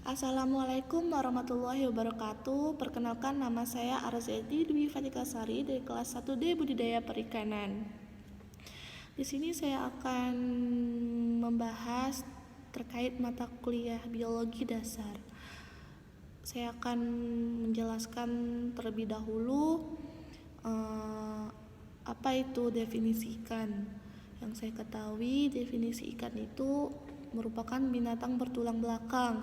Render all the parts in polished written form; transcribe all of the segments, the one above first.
Assalamualaikum warahmatullahi wabarakatuh. Perkenalkan, nama saya Arzeti Dwi Fatika Sari dari kelas 1D Budidaya Perikanan. Di sini saya akan membahas terkait mata kuliah biologi dasar. Saya akan menjelaskan terlebih dahulu apa itu definisi ikan. Yang saya ketahui, definisi ikan itu merupakan binatang bertulang belakang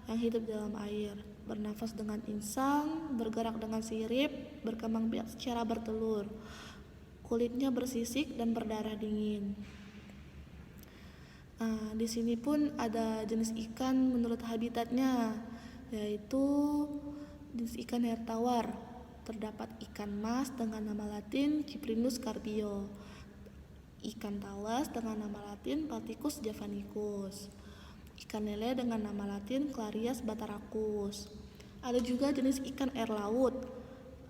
yang hidup dalam air, bernafas dengan insang, bergerak dengan sirip, berkembang biak secara bertelur, kulitnya bersisik dan berdarah dingin. Di sini pun ada jenis ikan menurut habitatnya, yaitu jenis ikan air tawar. Terdapat ikan mas dengan nama latin Cyprinus carpio, ikan talas dengan nama latin Balticus javanicus, ikan lele dengan nama latin Clarias bataracus. Ada juga jenis ikan air laut.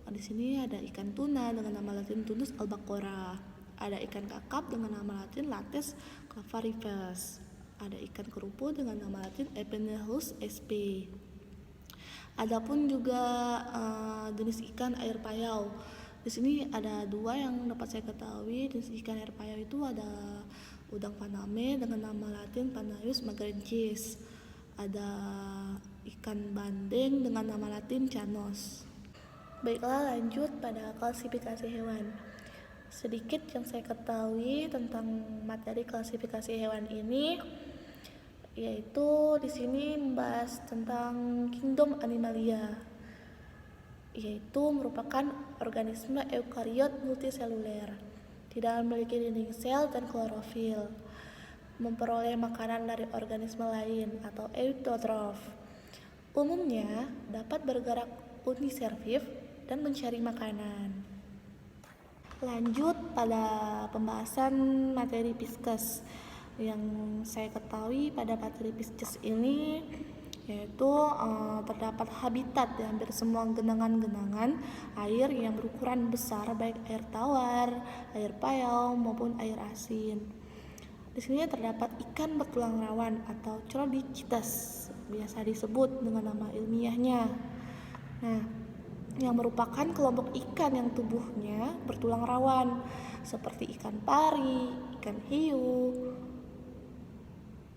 Di sini ada ikan tuna dengan nama latin Tunus albacora. Ada ikan kakap dengan nama latin Lates clavaripes. Ada ikan kerupu dengan nama latin Epenelus sp. Adapun juga jenis ikan air payau. Di sini ada dua yang dapat saya ketahui. Jenis ikan air payau itu ada udang paname dengan nama latin Panaius magrensis. Ada ikan bandeng dengan nama latin Canos. Baiklah, lanjut pada klasifikasi hewan. Sedikit yang saya ketahui tentang materi klasifikasi hewan ini, yaitu di sini membahas tentang kingdom Animalia, yaitu merupakan organisme eukariot multiseluler, tidak memiliki dinding sel dan klorofil, memperoleh makanan dari organisme lain atau autotrof. Umumnya dapat bergerak uniserviv dan mencari makanan. Lanjut pada pembahasan materi Pisces. Yang saya ketahui pada materi Pisces ini yaitu terdapat habitat di hampir semua genangan-genangan air yang berukuran besar, baik air tawar, air payau maupun air asin. Di sini terdapat ikan bertulang rawan atau Chrodichites, biasa disebut dengan nama ilmiahnya. Nah, yang merupakan kelompok ikan yang tubuhnya bertulang rawan, seperti ikan pari, ikan hiu.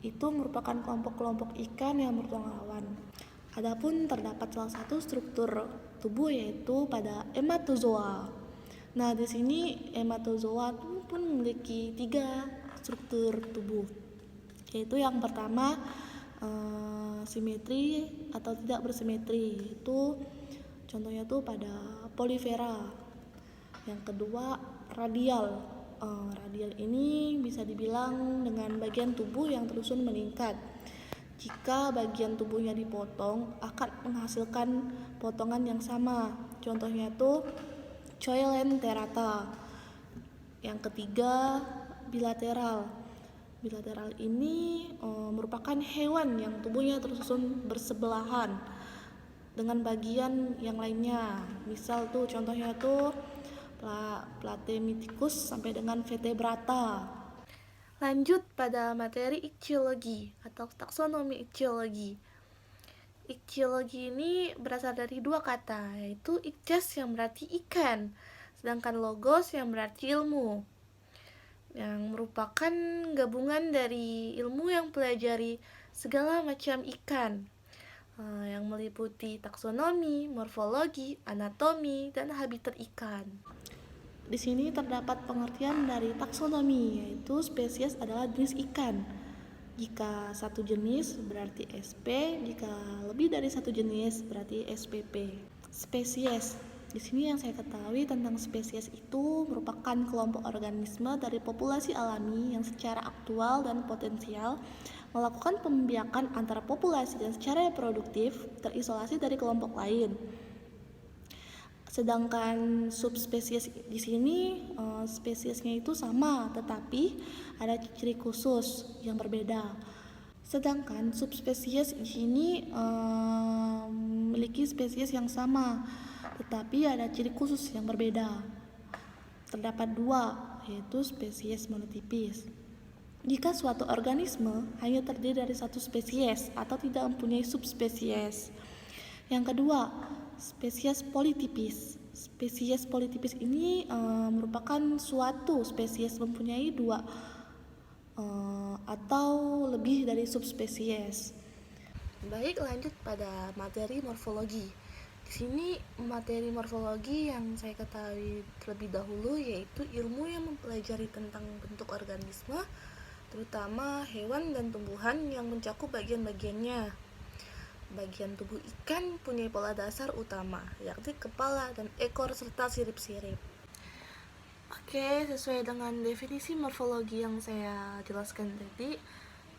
Itu merupakan kelompok-kelompok ikan yang bertulang rawan. Adapun terdapat salah satu struktur tubuh yaitu pada hematozoa. Nah, di sini hematozoa pun memiliki 3 struktur tubuh. Yaitu yang pertama simetri atau tidak bersimetri. Itu contohnya tuh pada polifera. Yang kedua radial. Radial ini bisa dibilang dengan bagian tubuh yang tersusun meningkat. Jika bagian tubuhnya dipotong, akan menghasilkan potongan yang sama. Contohnya tuh Coelenterata. Yang ketiga bilateral. Bilateral ini merupakan hewan yang tubuhnya tersusun bersebelahan dengan bagian yang lainnya. Misal tuh contohnya tuh Platemythicus sampai dengan Vertebrata. Lanjut pada materi ichthyologi atau taksonomi ichthyologi. Ichthyologi ini berasal dari 2 kata, yaitu ichthys yang berarti ikan, sedangkan logos yang berarti ilmu, yang merupakan gabungan dari ilmu yang pelajari segala macam ikan, yang meliputi taksonomi, morfologi, anatomi, dan habitat ikan. Di sini terdapat pengertian dari taksonomi, yaitu spesies adalah jenis ikan. Jika satu jenis berarti SP, jika lebih dari satu jenis berarti SPP. Spesies. Di sini yang saya ketahui tentang spesies itu merupakan kelompok organisme dari populasi alami yang secara aktual dan potensial melakukan pembiakan antara populasi dan secara produktif terisolasi dari kelompok lain. Sedangkan subspesies di sini spesiesnya itu sama, tetapi ada ciri khusus yang berbeda. Sedangkan subspesies di sini memiliki spesies yang sama, tetapi ada ciri khusus yang berbeda. Terdapat 2, yaitu spesies monotipis. jika suatu organisme hanya terdiri dari satu spesies atau tidak mempunyai subspesies. Yang kedua, spesies politipis. Spesies politipis ini merupakan suatu spesies mempunyai dua atau lebih dari subspesies. Baik, lanjut pada materi morfologi. Di sini materi morfologi yang saya ketahui terlebih dahulu yaitu ilmu yang mempelajari tentang bentuk organisme, terutama hewan dan tumbuhan yang mencakup bagian-bagiannya. Bagian tubuh ikan punya pola dasar utama, yakni kepala dan ekor serta sirip-sirip. Oke, sesuai dengan definisi morfologi yang saya jelaskan tadi,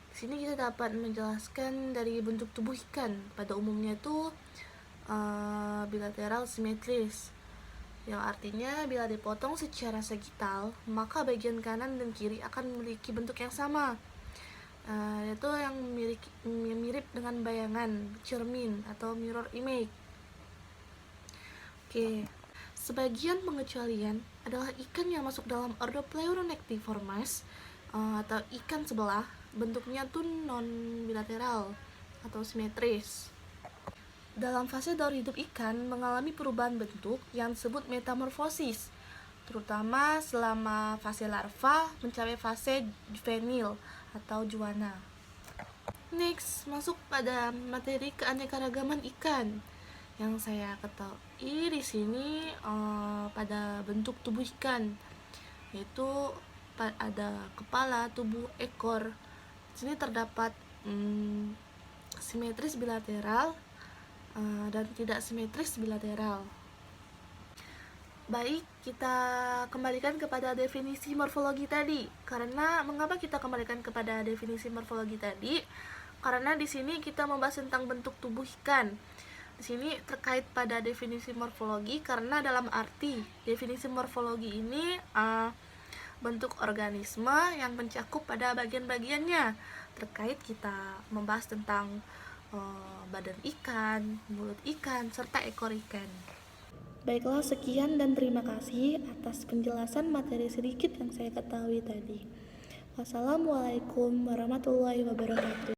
di sini kita dapat menjelaskan dari bentuk tubuh ikan. Pada umumnya itu bilateral simetris, yang artinya bila dipotong secara sagital, maka bagian kanan dan kiri akan memiliki bentuk yang sama, yaitu yang mirip dengan bayangan, cermin atau mirror image. Oke, sebagian pengecualian adalah ikan yang masuk dalam ordo Pleuronectiformes atau ikan sebelah, bentuknya tuh non bilateral atau simetris. Dalam fase daur hidup ikan mengalami perubahan bentuk yang disebut metamorfosis, terutama selama fase larva mencapai fase juvenil atau juana. Next, masuk pada materi keanekaragaman ikan. Yang saya ketahui di sini pada bentuk tubuh ikan, yaitu ada kepala, tubuh, ekor. Di sini terdapat simetris bilateral dan tidak simetris bilateral. Baik, kita kembalikan kepada definisi morfologi tadi. Karena mengapa kita kembalikan kepada definisi morfologi tadi? Karena di sini kita membahas tentang bentuk tubuh ikan. Di sini terkait pada definisi morfologi karena dalam arti definisi morfologi ini bentuk organisme yang mencakup pada bagian-bagiannya. Terkait kita membahas tentang badan ikan, mulut ikan, serta ekor ikan. Baiklah, sekian dan terima kasih atas penjelasan materi sedikit yang saya ketahui tadi. Wassalamualaikum warahmatullahi wabarakatuh.